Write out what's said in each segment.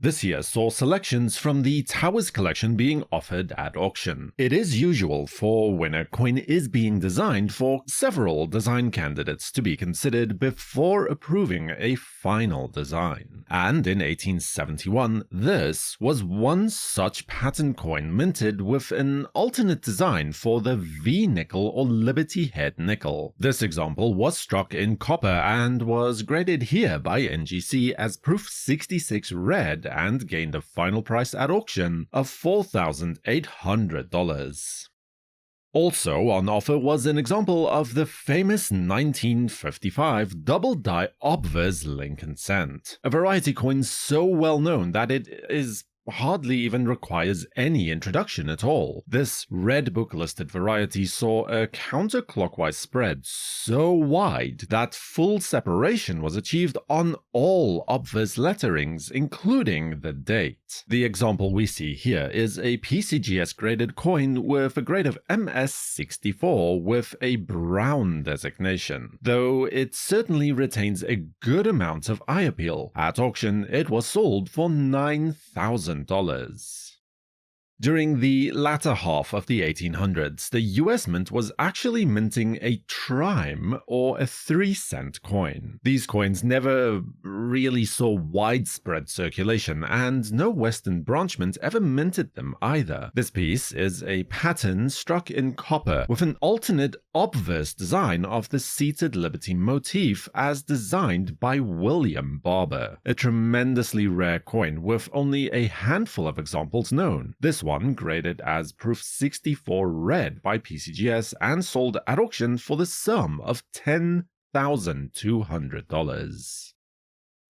This year saw selections from the Towers collection being offered at auction. It is usual for when a coin is being designed for several design candidates to be considered before approving a final design. And in 1871, this was one such patent coin minted with an alternate design for the V nickel or Liberty Head nickel. This example was struck in copper and was graded here by NGC as proof 66 red and gained a final price at auction of $4,800. Also on offer was an example of the famous 1955 double-die obverse Lincoln cent, a variety coin so well known that it is hardly even requires any introduction at all. This red book-listed variety saw a counterclockwise spread so wide that full separation was achieved on all obverse letterings, including the date. The example we see here is a PCGS graded coin with a grade of MS64 with a brown designation, though it certainly retains a good amount of eye appeal. At auction, it was sold for $9,000. During the latter half of the 1800s, the US Mint was actually minting a trime or a 3-cent coin. These coins never really saw widespread circulation, and no Western branch mint ever minted them either. This piece is a pattern struck in copper with an alternate obverse design of the seated Liberty motif as designed by William Barber, a tremendously rare coin with only a handful of examples known. This one graded as proof 64 red by PCGS and sold at auction for the sum of $10,200.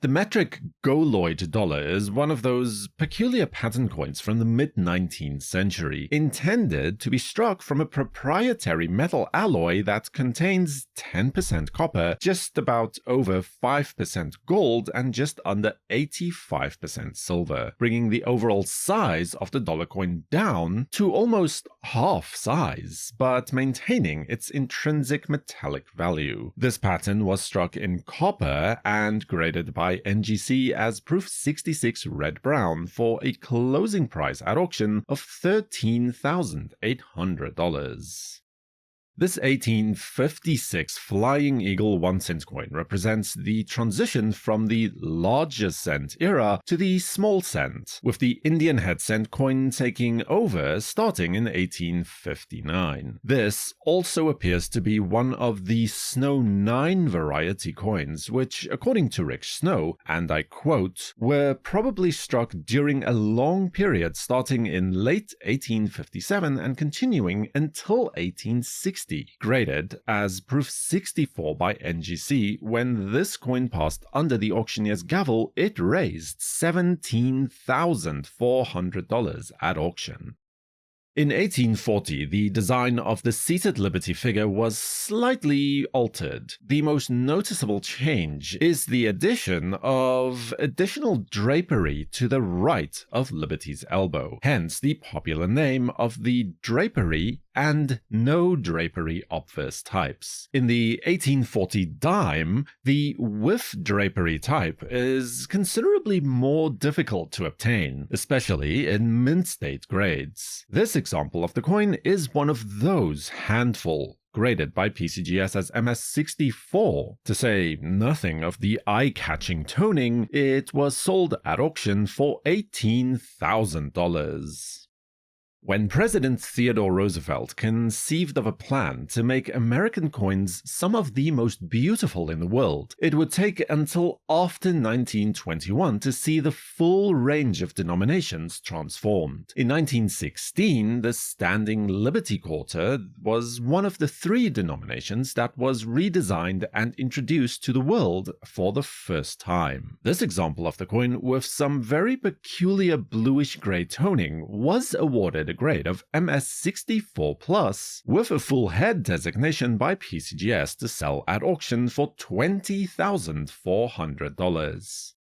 The metric Goloid dollar is one of those peculiar pattern coins from the mid-19th century, intended to be struck from a proprietary metal alloy that contains 10% copper, just about over 5% gold, and just under 85% silver, bringing the overall size of the dollar coin down to almost half size, but maintaining its intrinsic metallic value. This pattern was struck in copper and graded by NGC as proof 66 red-brown for a closing price at auction of $13,800. This 1856 Flying Eagle 1-cent coin represents the transition from the larger cent era to the small cent, with the Indian head cent coin taking over starting in 1859. This also appears to be one of the Snow 9 variety coins, which, according to Rick Snow, and I quote, were probably struck during a long period starting in late 1857 and continuing until 1860. Graded as proof 64 by NGC. When this coin passed under the auctioneer's gavel, it raised $17,400 at auction. In 1840, the design of the seated Liberty figure was slightly altered. The most noticeable change is the addition of additional drapery to the right of Liberty's elbow, hence the popular name of the drapery and no drapery obverse types. In the 1840 dime, the with drapery type is considerably more difficult to obtain, especially in mint state grades. This example of the coin is one of those handful, graded by PCGS as MS64. To say nothing of the eye-catching toning, it was sold at auction for $18,000. When President Theodore Roosevelt conceived of a plan to make American coins some of the most beautiful in the world, it would take until after 1921 to see the full range of denominations transformed. In 1916, the Standing Liberty Quarter was one of the 3 denominations that was redesigned and introduced to the world for the first time. This example of the coin, with some very peculiar bluish-gray toning, was awarded a grade of MS64+, with a full head designation by PCGS to sell at auction for $20,400.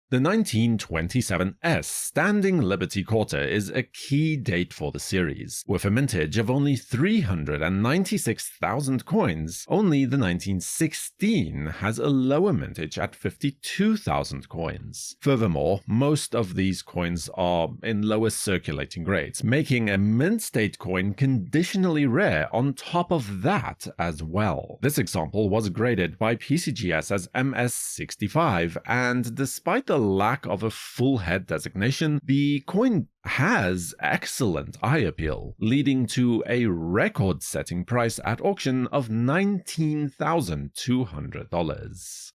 The 1927 Standing Liberty Quarter is a key date for the series. With a mintage of only 396,000 coins, only the 1916 has a lower mintage at 52,000 coins. Furthermore, most of these coins are in lower circulating grades, making a mint state coin conditionally rare on top of that as well. This example was graded by PCGS as MS65, and despite the lack of a full head designation, the coin has excellent eye appeal, leading to a record-setting price at auction of $19,200.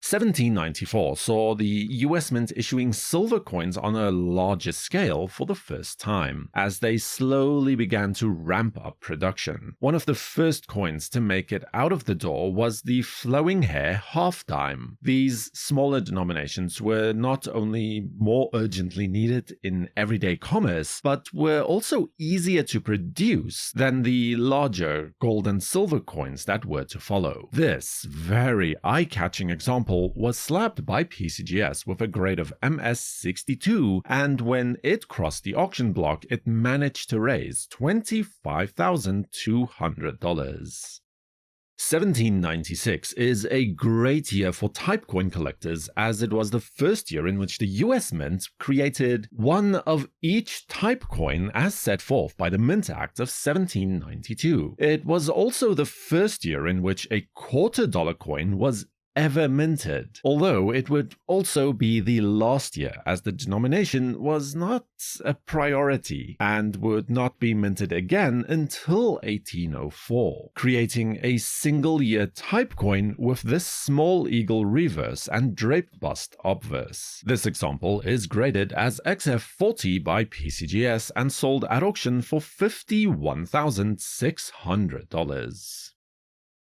1794 saw the US Mint issuing silver coins on a larger scale for the first time, as they slowly began to ramp up production. One of the first coins to make it out of the door was the flowing hair half dime. These smaller denominations were not only more urgently needed in everyday commerce, but were also easier to produce than the larger gold and silver coins that were to follow. This very eye-catching example was slapped by PCGS with a grade of MS62, and when it crossed the auction block, it managed to raise $25,200. 1796 is a great year for typecoin collectors, as it was the first year in which the US Mint created one of each typecoin as set forth by the Mint Act of 1792. It was also the first year in which a $quarter coin was ever minted, although it would also be the last year, as the denomination was not a priority and would not be minted again until 1804, creating a single-year typecoin with this small eagle reverse and draped bust obverse. This example is graded as XF40 by PCGS and sold at auction for $51,600.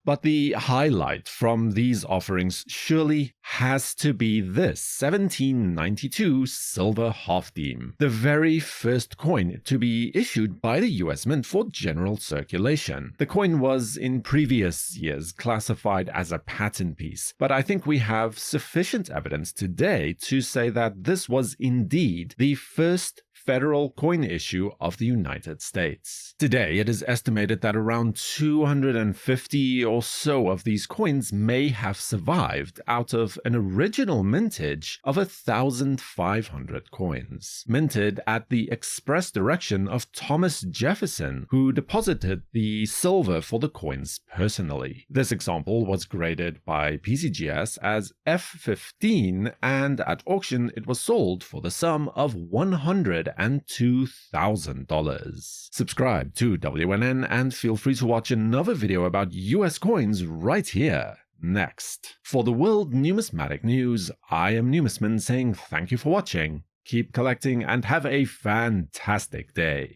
But the highlight from these offerings surely has to be this 1792 silver half dime, the very first coin to be issued by the US Mint for general circulation. The coin was in previous years classified as a patent piece, but I think we have sufficient evidence today to say that this was indeed the first federal coin issue of the United States. Today, it is estimated that around 250 or so of these coins may have survived out of an original mintage of 1,500 coins, minted at the express direction of Thomas Jefferson, who deposited the silver for the coins personally. This example was graded by PCGS as F15, and at auction it was sold for the sum of $102,000. Subscribe to WNN and feel free to watch another video about US coins right here next. For the World Numismatic News, I am Numisman saying thank you for watching, keep collecting, and have a fantastic day.